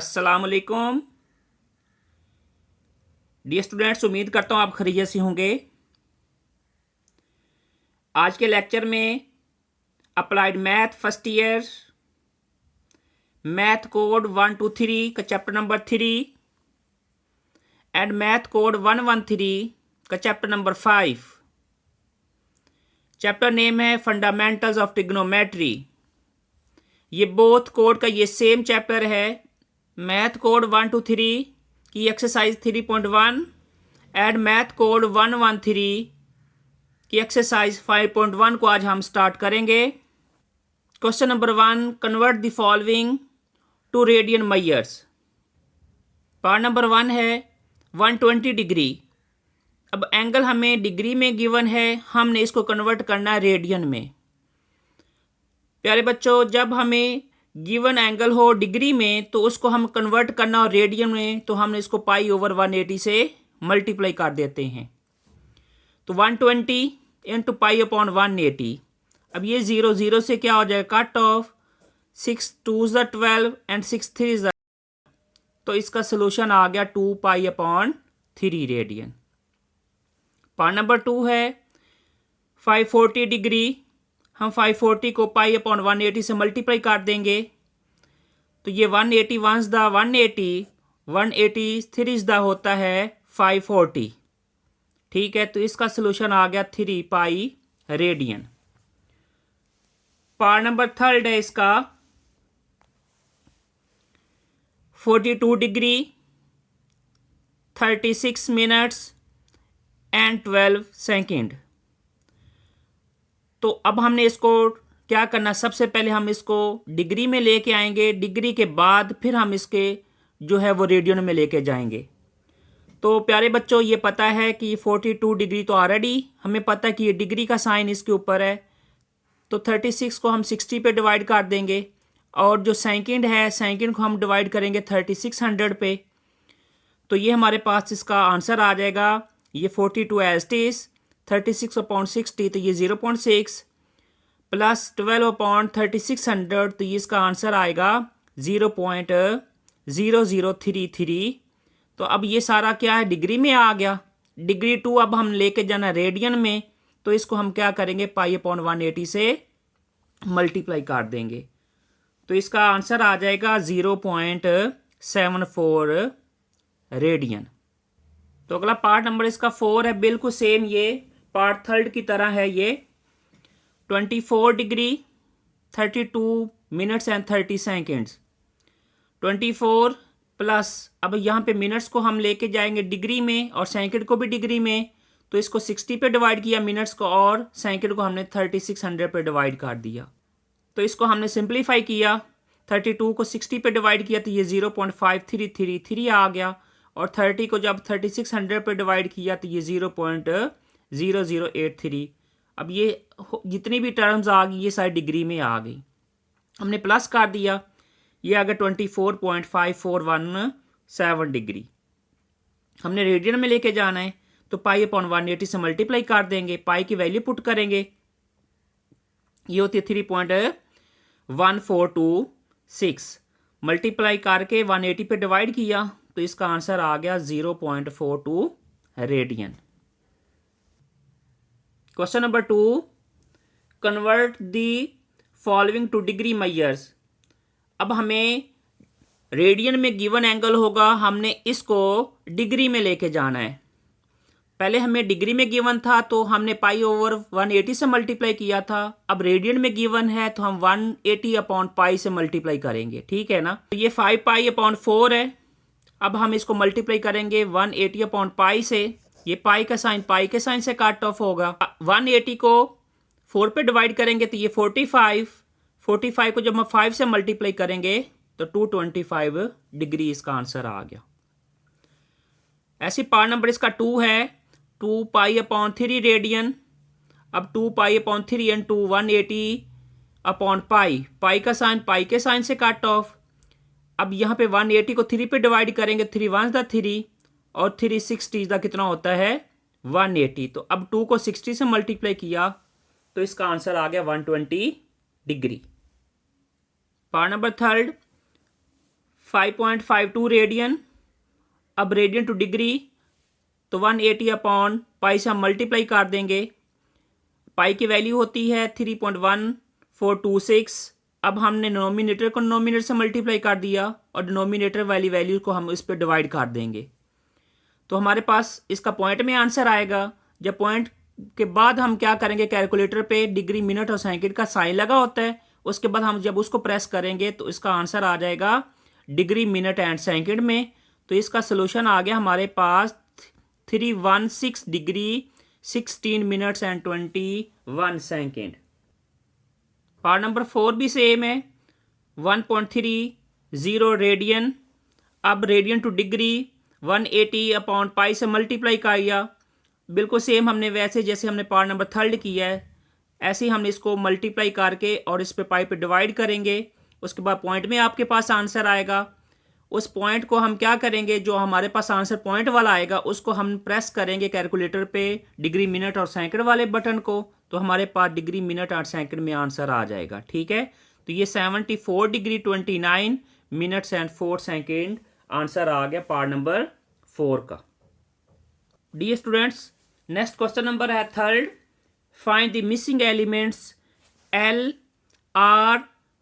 अस्सलाम वालेकुम dear students, उम्मीद करता हूँ आप खैरियत से होंगे। आज के लेक्चर में applied math first year math code 123 का chapter number 3 and math code 113 का चैप्टर नंबर 5। चैप्टर नेम है फंडामेंटल्स ऑफ ट्रिग्नोमेट्री। ये बोथ कोड का ये सेम चैप्टर है। मैथ कोड 123 की एक्सरसाइज 3.1 एंड मैथ कोड 113 की एक्सरसाइज 5.1 को आज हम स्टार्ट करेंगे। Question number 1, convert the following to radian measures. Part number 1 है 120 डिग्री। अब एंगल हमें डिग्री में गिवन है, हमने इसको कन्वर्ट करना है रेडियन में। प्यारे बच्चों, जब हमें गिवन एंगल हो डिग्री में तो उसको हम कन्वर्ट करना हो रेडियन में, तो हमने इसको पाई ओवर 180 से मल्टीप्लाई कर देते हैं। तो 120 इंटू पाई अपॉन 180। अब ये 0 0 से क्या हो जाएगा, कट ऑफ। 6 2 12 एंड 6 3 तो इसका सोल्यूशन आ गया 2 pi upon 3 radian. Part number 2 है 540 डिग्री। हम 540 को पाई अपॉन 180 से मल्टीप्लाई कर देंगे, तो ये 180 वंस द 180 180 3 द होता है 540। ठीक है, तो इसका सोल्यूशन आ गया 3 पाई रेडियन। पार्ट नंबर 3 है इसका 42 डिग्री 36 मिनट्स एंड 12 सेकेंड। तो अब हमने इसको क्या करना, सबसे पहले हम इसको डिग्री में लेके आएंगे, डिग्री के बाद फिर हम इसके जो है वो रेडियन में लेके जाएंगे। तो प्यारे बच्चों, ये पता है कि 42 डिग्री तो ऑलरेडी हमें पता है कि ये डिग्री का साइन इसके ऊपर है, तो 36 को हम 60 पे डिवाइड कर देंगे, और जो सेकेंड है सेकेंड को हम डिवाइड करेंगे 3600 पे। तो ये हमारे पास इसका आंसर आ जाएगा। ये 42 एज इट इज 36 अपॉन 60, तो ये 0.6 प्लस 12 अपॉन 3600, तो ये इसका आंसर आएगा 0.0033। तो अब ये सारा क्या है, डिग्री में आ गया। डिग्री 2 अब हम लेके जाना रेडियन में, तो इसको हम क्या करेंगे, पाई अपॉन 180 से मल्टीप्लाई कर देंगे, तो इसका आंसर आ जाएगा 0.74 रेडियन। तो अगला पार्ट नंबर इसका 4 है, बिल्कुल सेम ये पार्ट 3 की तरह है। ये 24 degree 32 minutes and 30 seconds. 24 plus, अब यहाँ पे मिनट्स को हम लेके जाएंगे डिग्री में और सेकंड को भी डिग्री में, तो इसको 60 पे डिवाइड किया मिनट्स को, और सेकंड को हमने 3600 पे डिवाइड कर दिया। तो इसको हमने सिंप्लीफाई किया, 32 को 60 पे डिवाइड किया तो ये 0.5333 आ गया, और 30 को जब 3600 पे डिवाइड किया तो ये 0.0083। अब ये जितनी भी टर्म्स आ गई ये सारी डिग्री में आ गई, हमने प्लस कर दिया, ये आ गया 24.5417 डिग्री। हमने रेडियन में लेके जाना है, तो पाई अपॉन 180 से मल्टीप्लाई कर देंगे, पाई की वैल्यू पुट करेंगे, ये होती है 3.1426, मल्टीप्लाई करके 180 पे डिवाइड किया, तो इसका आंसर आ गया 0.42 radian. Question number 2, convert the following two degree measures. अब हमें रेडियन में गिवन एंगल होगा, हमने इसको डिग्री में लेके जाना है। पहले हमें डिग्री में गिवन था तो हमने पाई ओवर 180 से मल्टीप्लाई किया था, अब रेडियन में गिवन है तो हम 180 अपॉन पाई से मल्टीप्लाई करेंगे। ठीक है ना, तो ये 5 पाई अपॉन 4 है। अब हम इसको मल्टीप्लाई करेंगे 180 अपॉन पाई से, ये पाई का साइन पाई के साइन से कट ऑफ होगा। 180 को 4 पे डिवाइड करेंगे तो ये 45 को जब हम 5 से मल्टीप्लाई करेंगे तो 225 डिग्री इसका आंसर आ गया। ऐसी पार्ट नंबर इसका 2 है 2 पाई अपॉन 3 रेडियन। अब 2 pi upon 3 into 180 upon pi, pi का साइन पाई के साइन से कट ऑफ। अब यहाँ पे 180 को 3 पे डिवाइड करेंगे, 3 1 द 3 और 3 60 द कितना होता है 180। तो अब 2 को 60 से मल्टीप्लाई किया तो इसका आंसर आ गया 120 डिग्री। Part number 3, 5.52 radian. अब रेडियन टू डिग्री तो 180 अपॉन पाई से हम मल्टीप्लाई कर देंगे। पाई की वैल्यू होती है 3.1426। अब हमने नोमिनेटर को नोमिनेटर से मल्टीप्लाई कर दिया और डिनोमिनेटर वाली वैल्यू को हम इस पर डिवाइड कर देंगे, तो हमारे पास इसका पॉइंट में आंसर आएगा। जब पॉइंट के बाद हम क्या करेंगे, कैलकुलेटर पे डिग्री, मिनट और सेकंड का साइन लगा होता है, उसके बाद हम जब उसको प्रेस करेंगे तो इसका आंसर आ जाएगा डिग्री, मिनट एंड सेकंड में। तो इसका सोल्यूशन आ गया हमारे पास 316 degree 16 minutes and 21 second. Part number 4 भी सेम है, 1.30 रेडियन। अब रेडियन टू डिग्री 180 अपॉन पाई से मल्टीप्लाई किया, बिल्कुल सेम हमने वैसे जैसे हमने पार्ट नंबर 3 किया है, ऐसे ही हमने इसको मल्टीप्लाई करके और इस पे पाई पे डिवाइड करेंगे। उसके बाद पॉइंट में आपके पास आंसर आएगा। उस पॉइंट को हम क्या करेंगे, जो हमारे पास आंसर पॉइंट वाला आएगा उसको हम प्रेस करेंगे कैलकुलेटर पे डिग्री, मिनट और सेकंड वाले बटन को, तो हमारे पास डिग्री, मिनट और सेकंड में आंसर आ जाएगा। ठीक है, तो ये 74 degree 29 minutes and 4 second answer आ गया पार्ट नंबर 4 का। Dear students, next question number है 3rd। Find the missing elements L, R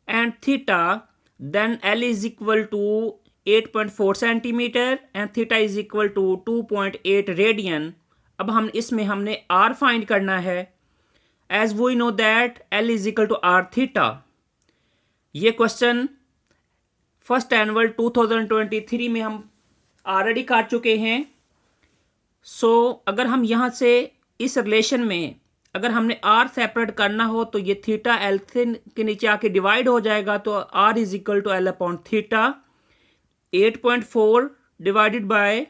and theta, then L is equal to 8.4 centimetre and theta is equal to 2.8 radian. अब हम इसमें हमने R find करना है। As we know that L is equal to R theta. ये question first annual 2023 में हम already कर चुके हैं। सो अगर हम यहाँ से इस रिलेशन में अगर हमने R सेपरेट करना हो तो ये थीटा L के नीचे आके डिवाइड हो जाएगा, तो R is equal to L upon theta. 8.4 divided by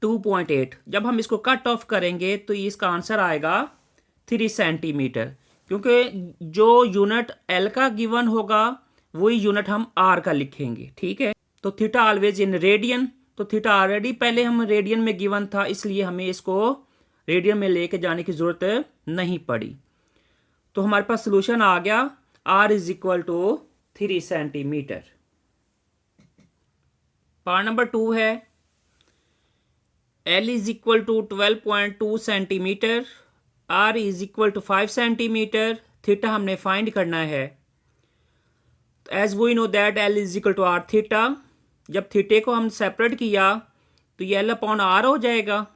2.8। जब हम इसको कट ऑफ करेंगे तो इसका आंसर आएगा 3 सेंटीमीटर, क्योंकि जो यूनिट L का गिवन होगा वही यूनिट हम R का लिखेंगे। ठीक है, तो थीटा ऑलवेज इन रेडियन, तो थीटा ऑलरेडी पहले हम रेडियन में गिवन था, इसलिए हमें इसको रेडियन में लेके जाने की जरूरत नहीं पड़ी। तो हमारे पास सोल्यूशन आ गया R is equal to 3 centimetre. Part number 2 है, L is equal to 12.2 centimetre, R is equal to 5 centimetre, theta हमने फाइंड करना है। As we know that L is equal to R theta. जब थीटे को हम सेपरेट किया तो ये L अपॉन R हो जाएगा।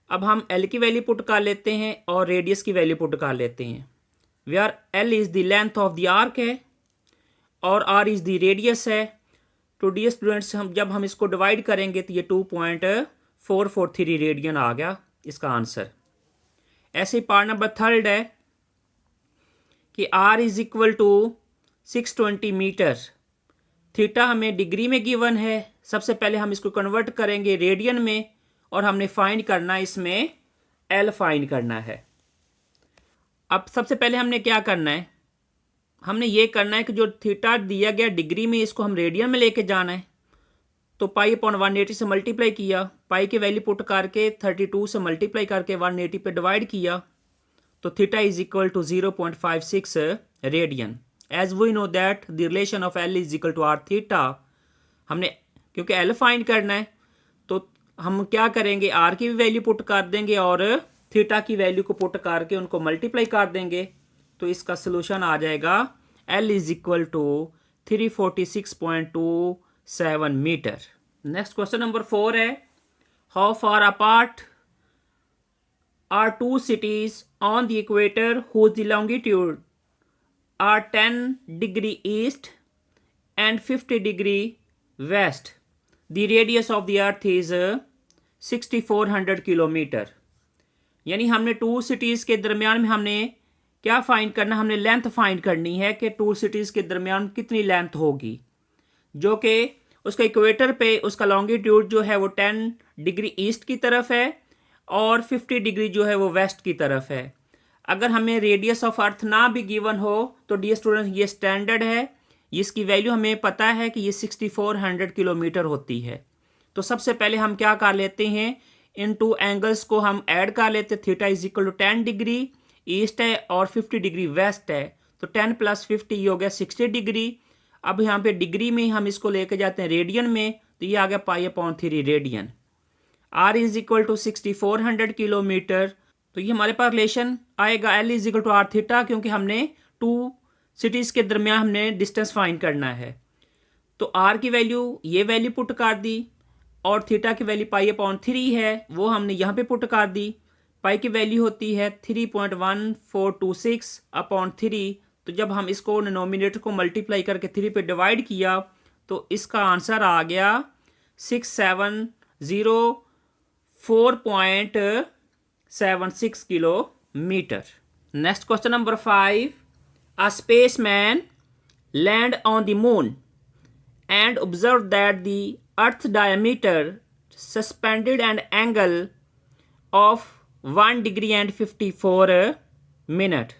अब हम L की वैल्यू पुट कर लेते हैं और रेडियस की वैल्यू पुट कर लेते हैं। Where L is the length of the arc है और R इज द रेडियस है। तो डियर स्टूडेंट्स, हम जब हम इसको डिवाइड करेंगे तो ये 2.443 रेडियन आ गया इसका आंसर। ऐसे ही पार्ट नंबर 3 है कि R is equal to 620 metre. Theta हमें डिग्री में गिवन है, सबसे पहले हम इसको कन्वर्ट करेंगे रेडियन में और हमने फाइंड करना है, इसमें L फाइंड करना है। अब सबसे पहले हमने क्या करना है, हमने ये करना है कि जो थीटा दिया गया डिग्री में इसको हम रेडियन में लेके जाना है। तो पाई अपॉन 180 से मल्टीप्लाई किया, पाई की वैल्यू पुट करके 32 से मल्टीप्लाई करके 180 पे डिवाइड किया, तो theta is equal to 0.56 radian. As we know that the relation of L is equal to R theta. हमने क्योंकि L फाइंड करना है तो हम क्या करेंगे, R की भी वैल्यू पुट कर देंगे और थीटा की वैल्यू को पुट करके उनको मल्टीप्लाई कर देंगे, तो इसका सोल्यूशन आ जाएगा L is equal to 346.27 metre. Next question number 4 है, how far apart are two cities on the equator whose the longitude are 10 degree east and 50 degree west, the radius of the earth is 6400 kilometre. यानी हमने two cities के दरमियान में हमने क्या find करना, हमने लेंथ फाइंड करनी है कि टू सिटीज के दरमियान कितनी लेंथ होगी, जो कि उसका इक्वेटर पे उसका लॉन्गिट्यूड जो है वो 10 डिग्री ईस्ट की तरफ है और 50 डिग्री जो है वो वेस्ट की तरफ है। अगर हमें रेडियस ऑफ अर्थ ना भी गिवन हो तो डियर स्टूडेंट ये स्टैंडर्ड है, इसकी वैल्यू हमें पता है कि ये 6400 किलोमीटर होती है। तो सबसे पहले हम क्या कर लेते हैं, इन टू एंगल्स को हम ऐड कर लेते हैं। Theta is equal to 10 degree east है और 50 डिग्री वेस्ट है, तो 10 + 50 हो गया 60 डिग्री। अब यहाँ पे डिग्री में हम इसको लेके जाते हैं रेडियन में, तो ये आ गया π/3 radian. r is equal to 6400 kilometre. तो ये हमारे पास रिलेशन आएगा L is equal to R theta, क्योंकि हमने टू सिटीज़ के दरमियान हमने डिस्टेंस फाइंड करना है। तो r की वैल्यू ये वैल्यू पुट कर दी, और थीटा की वैल्यू π/3 है, वो हमने यहाँ पे पुट कर दी। पाई की वैल्यू होती है 3.1426/3। तो जब हम इसको डिनोमिनेटर को मल्टीप्लाई करके 3 पे डिवाइड किया तो इसका आंसर आ गया 6704.76 kilometre. Next question number 5। A spaceman land on the moon and observed that the earth diameter suspended an angle of 1 degree and 54 minute।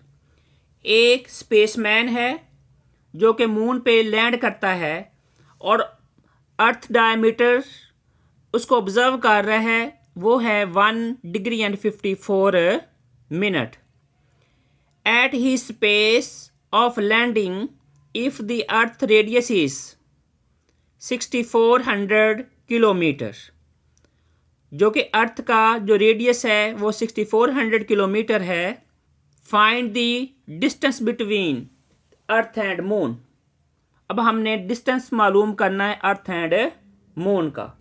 एक स्पेसमैन है जो कि मून पे लैंड करता है और अर्थ डायमीटर उसको ऑब्जर्व कर रहा है, वो है 1 degree and 54 minute. At he space of landing if the earth radius is 6400 kilometre, जो कि अर्थ का जो रेडियस है वो 6400 किलोमीटर है। Find the distance between earth and moon. अब हमने डिस्टेंस मालूम करना है अर्थ एंड मून का।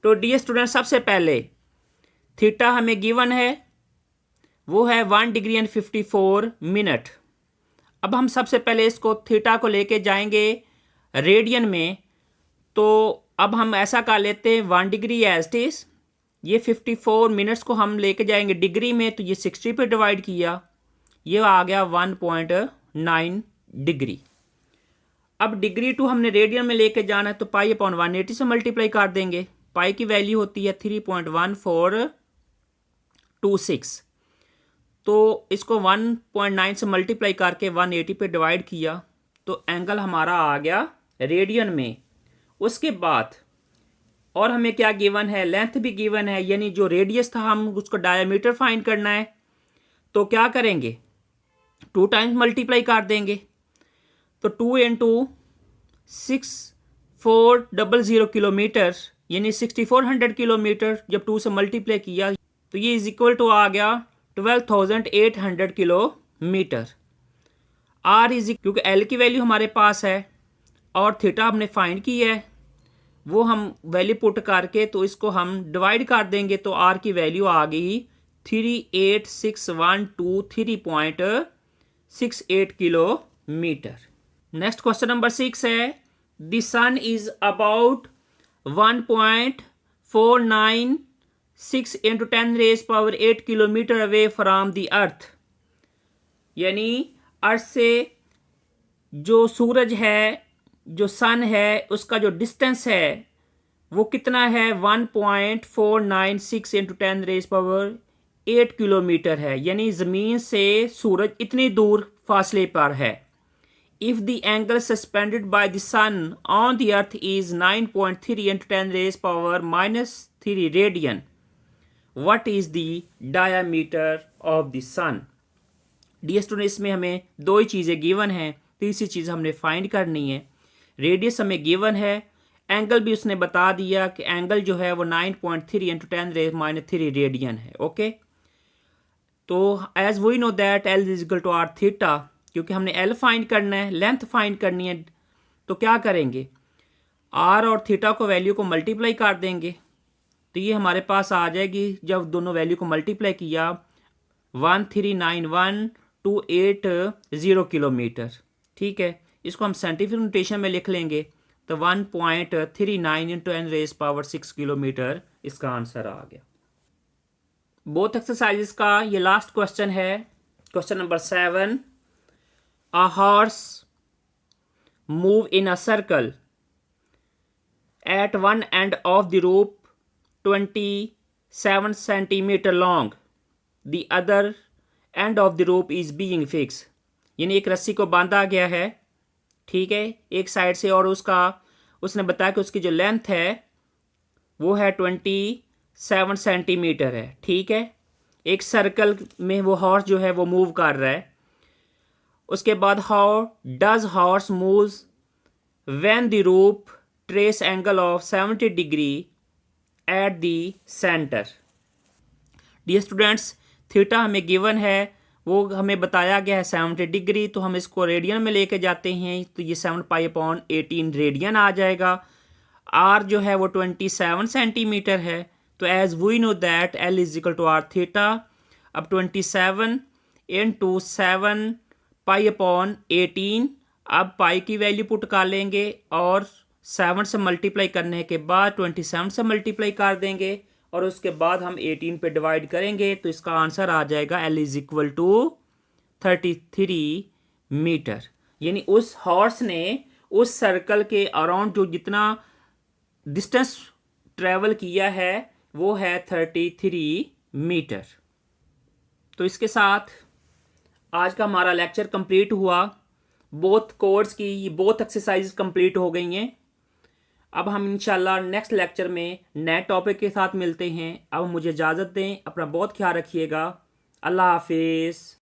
तो डियर स्टूडेंट, सबसे पहले थीटा हमें गिवन है, वो है 1 डिग्री एंड 54 मिनट। अब हम सबसे पहले इसको थीटा को लेके जाएंगे रेडियन में। तो अब हम ऐसा कर लेते हैं 1 डिग्री एज इट इज, ये 54 मिनट्स को हम लेके जाएंगे डिग्री में, तो ये 60 पे डिवाइड किया, ये आ गया 1.9 डिग्री। अब डिग्री टू हमने रेडियन में लेके जाना है, तो π/180 से मल्टीप्लाई कर देंगे। पाई की वैल्यू होती है 3.1426, तो इसको 1.9 से मल्टीप्लाई करके 180 पे डिवाइड किया, तो एंगल हमारा आ गया रेडियन में। उसके बाद और हमें क्या गिवन है, लेंथ भी गिवन है, यानी जो रेडियस था हम उसको डायमीटर फाइंड करना है। तो क्या करेंगे, 2 टाइम्स मल्टीप्लाई कर देंगे। तो 2 × 6400 किलोमीटर यानी 6400 किलोमीटर, जब 2 से मल्टीप्लाई किया तो ये इज इक्वल टू आ गया 12,800 किलोमीटर। आर इज, क्योंकि एल की वैल्यू हमारे पास है और थीटा हमने फाइंड की है, वो हम वैल्यू पुट करके तो इसको हम डिवाइड कर देंगे, तो आर की वैल्यू आ गई 386,123.68 किलोमीटर। नेक्स्ट क्वेश्चन नंबर 6 है, the sun is about 1.496 × 10⁸ kilometre away from the earth. यानी अर्थ से जो सूरज है, जो सन है, उसका जो डिस्टेंस है वो कितना है, 1.496 × 10⁸ किलोमीटर है, यानी ज़मीन से सूरज इतनी दूर फासले पर है। If the angle suspended by the sun on the earth is 9.3 × 10⁻³ radian, what is the diameter of the sun. Dear student, इसमें हमें दो ही चीज़ें गिवन हैं, तीसरी चीज़ हमने फाइंड करनी है। रेडियस हमें गिवन है, एंगल भी उसने बता दिया कि एंगल जो है वो 9.3 × 10⁻³ रेडियन है। ओके, तो as we know that L is equal to R theta, क्योंकि हमने एल फाइंड करना है, लेंथ फाइंड करनी है, तो क्या करेंगे, आर और थीटा को वैल्यू को मल्टीप्लाई कर देंगे, तो ये हमारे पास आ जाएगी। जब दोनों वैल्यू को मल्टीप्लाई किया 1391280 किलोमीटर। ठीक है, इसको हम साइंटिफिक नोटेशन में लिख लेंगे, तो 1.39 × 10⁻6 किलोमीटर इसका आंसर आ गया। बोथ एक्सरसाइजेस का ये लास्ट क्वेश्चन है, question number 7। A horse move in a circle eight one end of the rope 27 centimetre long, the other end of the rope is being fix. यानी एक रस्सी को बांधा गया है, ठीक है, एक साइड से, और उसने बताया कि उसकी जो लेंथ है वो है 27 सेंटीमीटर है। ठीक है, एक सर्कल में वो हॉर्स जो है वो मूव कर रहा है। उसके बाद how does horse moves when the rope trace angle of 70 degree at the center। Dear students, theta हमें गिवन है, वो हमें बताया गया है 70 डिग्री, तो हम इसको रेडियन में लेके जाते हैं तो ये 7π/18 रेडियन आ जाएगा। आर जो है वो 27 सेंटीमीटर है, तो as we know that L is equal to R theta. अब 27 इंटू 7π/18, अब पाई की वैल्यू पुट कर लेंगे और 7 से मल्टीप्लाई करने के बाद 27 से मल्टीप्लाई कर देंगे और उसके बाद हम 18 पे डिवाइड करेंगे, तो इसका आंसर आ जाएगा L is equal to 33 metre. यानी उस हॉर्स ने उस सर्कल के अराउंड जो जितना डिस्टेंस ट्रेवल किया है वो है 33 मीटर। तो इसके साथ आज का हमारा लेक्चर कंप्लीट हुआ। बोथ कोर्स की बोथ एक्सरसाइज कंप्लीट हो गई हैं। अब हम इंशाल्लाह नेक्स्ट लेक्चर में नए टॉपिक के साथ मिलते हैं। अब मुझे इजाज़त दें, अपना बहुत ख्याल रखिएगा। अल्लाह हाफिज़।